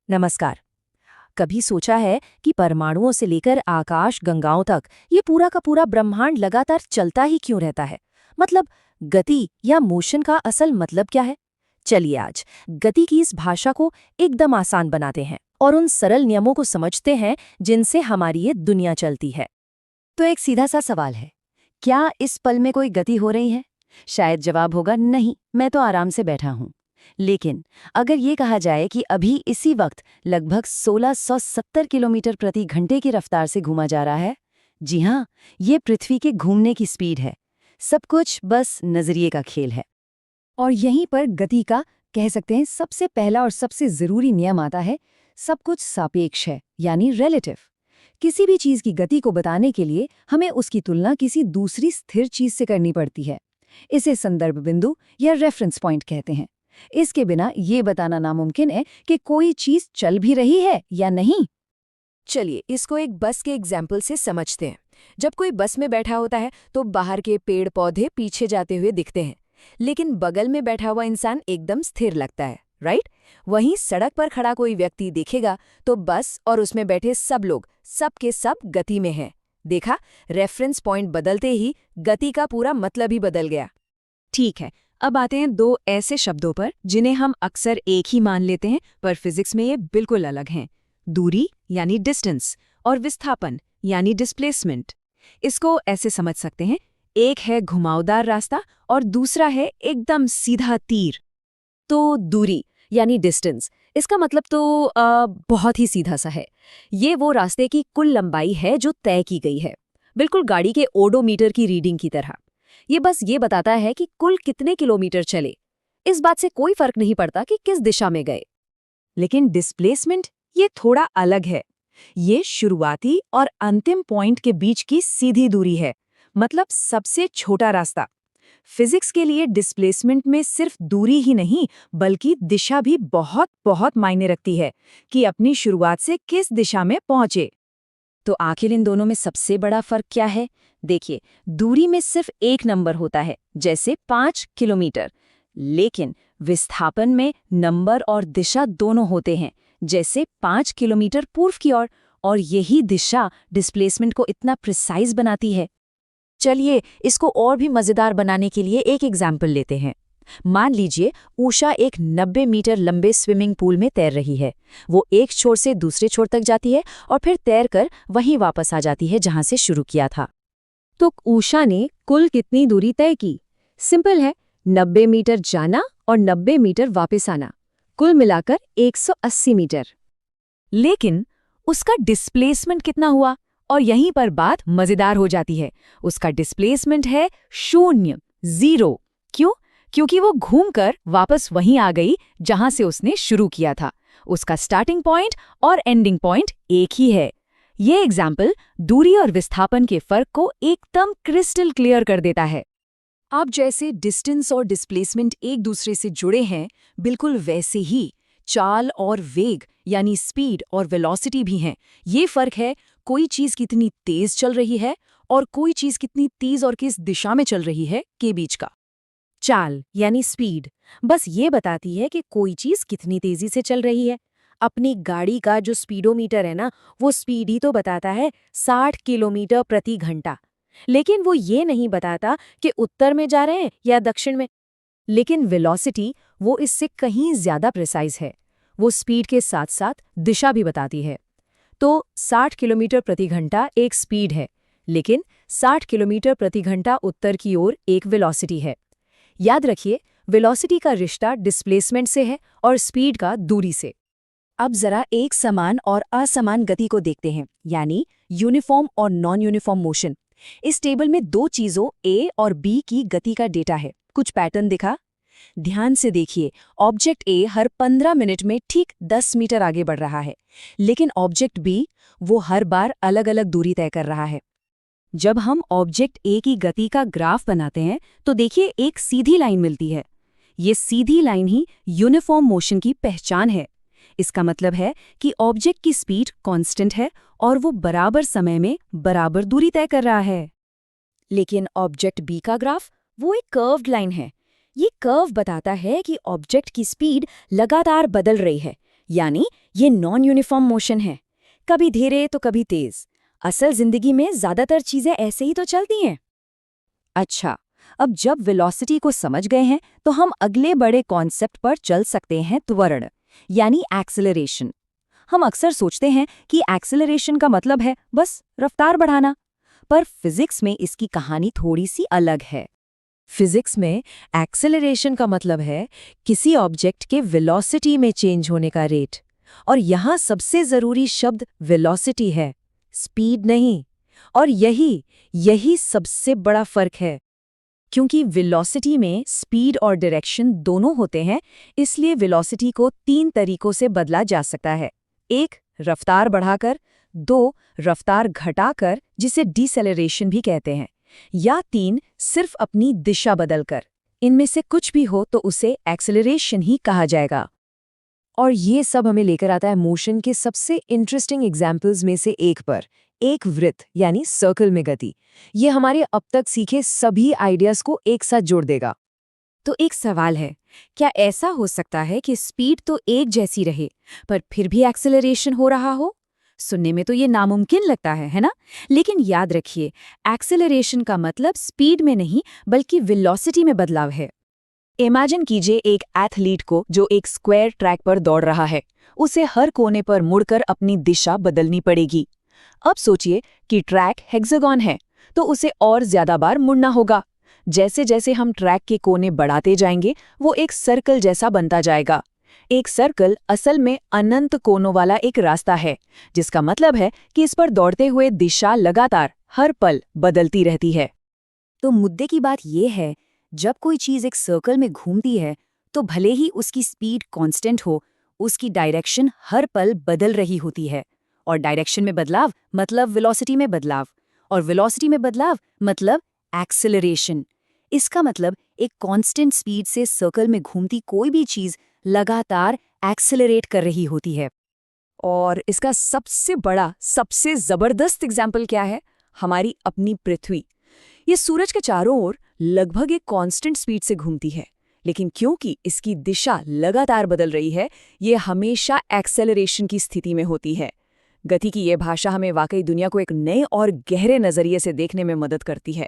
नमस्कार। कभी सोचा है कि परमाणुओं से लेकर आकाश गंगाओं तक ये पूरा का पूरा ब्रह्मांड लगातार चलता ही क्यों रहता है? मतलब गति या मोशन का असल मतलब क्या है? चलिए आज गति की इस भाषा को एकदम आसान बनाते हैं और उन सरल नियमों को समझते हैं जिनसे हमारी ये दुनिया चलती है। तो एक सीधा सा सवाल है, क्या इस पल में कोई गति हो रही है? शायद जवाब होगा नहीं, मैं तो आराम से बैठा हूं। लेकिन अगर ये कहा जाए कि अभी इसी वक्त लगभग 1670 किलोमीटर प्रति घंटे की रफ्तार से घूमा जा रहा है, जी हाँ, ये पृथ्वी के घूमने की स्पीड है। सब कुछ बस नजरिए का खेल है। और यहीं पर गति का, कह सकते हैं, सबसे पहला और सबसे जरूरी नियम आता है। सब कुछ सापेक्ष है, यानी रिलेटिव। किसी भी चीज की गति को बताने के लिए हमें उसकी तुलना किसी दूसरी स्थिर चीज से करनी पड़ती है। इसे संदर्भ बिंदु या रेफरेंस पॉइंट कहते हैं। इसके बिना ये बताना नामुमकिन है कि कोई चीज चल भी रही है या नहीं। चलिए इसको एक बस के एग्जाम्पल से समझते हैं। जब कोई बस में बैठा होता है तो बाहर के पेड़ पौधे पीछे जाते हुए दिखते हैं, लेकिन बगल में बैठा हुआ इंसान एकदम स्थिर लगता है, राइट? वहीं सड़क पर खड़ा कोई व्यक्ति देखेगा तो बस और उसमें बैठे सब लोग सब के सब गति में हैं। देखा, रेफरेंस पॉइंट बदलते ही गति का पूरा मतलब ही बदल गया। ठीक है, अब आते हैं दो ऐसे शब्दों पर जिन्हें हम अक्सर एक ही मान लेते हैं, पर फिजिक्स में ये बिल्कुल अलग हैं। दूरी यानी डिस्टेंस और विस्थापन यानी डिस्प्लेसमेंट। इसको ऐसे समझ सकते हैं, एक है घुमावदार रास्ता और दूसरा है एकदम सीधा तीर। तो दूरी यानी डिस्टेंस, इसका मतलब तो बहुत ही सीधा सा है। ये वो रास्ते की कुल लंबाई है जो तय की गई है, बिल्कुल गाड़ी के ओडोमीटर की रीडिंग की तरह। ये बस ये बताता है कि कुल कितने किलोमीटर चले। इस बात से कोई फर्क नहीं पड़ता कि किस दिशा में गए। लेकिन डिस्प्लेसमेंट ये थोड़ा अलग है। ये शुरुआती और अंतिम पॉइंट के बीच की सीधी दूरी है, मतलब सबसे छोटा रास्ता। फिजिक्स के लिए डिस्प्लेसमेंट में सिर्फ दूरी ही नहीं, बल्कि दिशा भी बहुत बहुत मायने रखती है कि अपनी शुरुआत से किस दिशा में पहुंचे। तो आखिर इन दोनों में सबसे बड़ा फर्क क्या है? देखिए, दूरी में सिर्फ एक नंबर होता है, जैसे 5 किलोमीटर। लेकिन विस्थापन में नंबर और दिशा दोनों होते हैं, जैसे 5 किलोमीटर पूर्व की ओर। और यही दिशा डिस्प्लेसमेंट को इतना प्रिसाइज बनाती है। चलिए इसको और भी मजेदार बनाने के लिए एक एग्जाम्पल लेते हैं। मान लीजिए उषा एक 90 मीटर लंबे स्विमिंग पूल में तैर रही है। वो एक छोर से दूसरे छोर तक जाती है और फिर तैरकर वहीं वापस आ जाती है जहां से शुरू किया था। तो उषा ने कुल कितनी दूरी तय की? सिंपल है, 90 मीटर जाना और 90 मीटर वापस आना, कुल मिलाकर 180 मीटर। लेकिन उसका डिस्प्लेसमेंट कितना हुआ? और यहीं पर बात मजेदार हो जाती है। उसका डिस्प्लेसमेंट है 0, 0। क्यों? क्योंकि वो घूमकर वापस वहीं आ गई जहां से उसने शुरू किया था। उसका स्टार्टिंग पॉइंट और एंडिंग पॉइंट एक ही है। ये एग्जाम्पल दूरी और विस्थापन के फर्क को एकदम क्रिस्टल क्लियर कर देता है। अब जैसे डिस्टेंस और डिस्प्लेसमेंट एक दूसरे से जुड़े हैं, बिल्कुल वैसे ही चाल और वेग यानी स्पीड और वेलोसिटी भी हैं। ये फर्क है कोई चीज कितनी तेज चल रही है और कोई चीज कितनी तेज और किस दिशा में चल रही है के बीच का। चाल यानी स्पीड बस ये बताती है कि कोई चीज कितनी तेजी से चल रही है। अपनी गाड़ी का जो स्पीडोमीटर है ना, वो स्पीड ही तो बताता है 60 किलोमीटर प्रति घंटा। लेकिन वो ये नहीं बताता कि उत्तर में जा रहे हैं या दक्षिण में। लेकिन वेलोसिटी वो इससे कहीं ज्यादा प्रिसाइज है। वो स्पीड के साथ साथ दिशा भी बताती है। तो 60 किलोमीटर प्रति घंटा एक स्पीड है, लेकिन 60 किलोमीटर प्रति घंटा उत्तर की ओर एक वेलोसिटी है। याद रखिए, वेलोसिटी का रिश्ता डिस्प्लेसमेंट से है और स्पीड का दूरी से। अब जरा एक समान और असमान गति को देखते हैं, यानी यूनिफॉर्म और नॉन यूनिफॉर्म मोशन। इस टेबल में दो चीजों ए और बी की गति का डेटा है। कुछ पैटर्न दिखा? ध्यान से देखिए, ऑब्जेक्ट ए हर 15 मिनट में ठीक 10 मीटर आगे बढ़ रहा है, लेकिन ऑब्जेक्ट बी वो हर बार अलग अलग दूरी तय कर रहा है। जब हम ऑब्जेक्ट ए की गति का ग्राफ बनाते हैं तो देखिए एक सीधी लाइन मिलती है। ये सीधी लाइन ही यूनिफॉर्म मोशन की पहचान है। इसका मतलब है कि ऑब्जेक्ट की स्पीड कांस्टेंट है और वो बराबर समय में बराबर दूरी तय कर रहा है। लेकिन ऑब्जेक्ट बी का ग्राफ वो एक कर्व्ड लाइन है। ये कर्व बताता है कि ऑब्जेक्ट की स्पीड लगातार बदल रही है, यानी ये नॉन यूनिफॉर्म मोशन है, कभी धीरे तो कभी तेज। असल जिंदगी में ज्यादातर चीजें ऐसे ही तो चलती हैं। अच्छा, अब जब वेलोसिटी को समझ गए हैं तो हम अगले बड़े कॉन्सेप्ट पर चल सकते हैं, त्वरण यानी एक्सेलरेशन। हम अक्सर सोचते हैं कि एक्सेलरेशन का मतलब है बस रफ्तार बढ़ाना, पर फिजिक्स में इसकी कहानी थोड़ी सी अलग है। फिजिक्स में एक्सेलरेशन का मतलब है किसी ऑब्जेक्ट के वेलोसिटी में चेंज होने का रेट, और यहाँ सबसे जरूरी शब्द वेलोसिटी है, स्पीड नहीं। और यही सबसे बड़ा फर्क है। क्योंकि वेलोसिटी में स्पीड और डायरेक्शन दोनों होते हैं, इसलिए वेलोसिटी को 3 तरीकों से बदला जा सकता है। 1, रफ्तार बढ़ाकर, 2, रफ्तार घटाकर, जिसे डिसेलरेशन भी कहते हैं, या 3, सिर्फ अपनी दिशा बदलकर। इनमें से कुछ भी हो तो उसे एक्सेलरेशन ही कहा जाएगा। और ये सब हमें लेकर आता है मोशन के सबसे इंटरेस्टिंग एग्जाम्पल्स में से एक पर, एक वृत्त यानी सर्कल में गति। ये हमारे अब तक सीखे सभी आइडियाज को एक साथ जोड़ देगा। तो एक सवाल है, क्या ऐसा हो सकता है कि स्पीड तो एक जैसी रहे पर फिर भी एक्सेलरेशन हो रहा हो? सुनने में तो ये नामुमकिन लगता है ना? लेकिन याद रखिए, एक्सेलरेशन का मतलब स्पीड में नहीं बल्कि वेलोसिटी में बदलाव है। इमेजिन कीजिए एक एथलीट को जो एक स्क्वायर ट्रैक पर दौड़ रहा है। उसे हर कोने पर मुड़कर अपनी दिशा बदलनी पड़ेगी। अब सोचिए कि ट्रैक हेक्सागन है, तो उसे और ज्यादा बार मुड़ना होगा। जैसे जैसे हम ट्रैक के कोने बढ़ाते जाएंगे, वो एक सर्कल जैसा बनता जाएगा। एक सर्कल असल में अनंत कोनों वाला एक रास्ता है, जिसका मतलब है कि इस पर दौड़ते हुए दिशा लगातार हर पल बदलती रहती है। तो मुद्दे की बात यह है, जब कोई चीज एक सर्कल में घूमती है तो भले ही उसकी स्पीड कांस्टेंट हो, उसकी डायरेक्शन हर पल बदल रही होती है। और डायरेक्शन में बदलाव मतलब वेलोसिटी में बदलाव, और वेलोसिटी में बदलाव मतलब एक्सेलरेशन। इसका मतलब एक कांस्टेंट स्पीड से सर्कल में घूमती कोई भी चीज लगातार एक्सेलरेट कर रही होती है। और इसका सबसे बड़ा, सबसे जबरदस्त एग्जाम्पल क्या है? हमारी अपनी पृथ्वी। ये सूरज के चारों ओर लगभग एक कांस्टेंट स्पीड से घूमती है, लेकिन क्योंकि इसकी दिशा लगातार बदल रही है, ये हमेशा एक्सेलरेशन की स्थिति में होती है। गति की ये भाषा हमें वाकई दुनिया को एक नए और गहरे नजरिए से देखने में मदद करती है।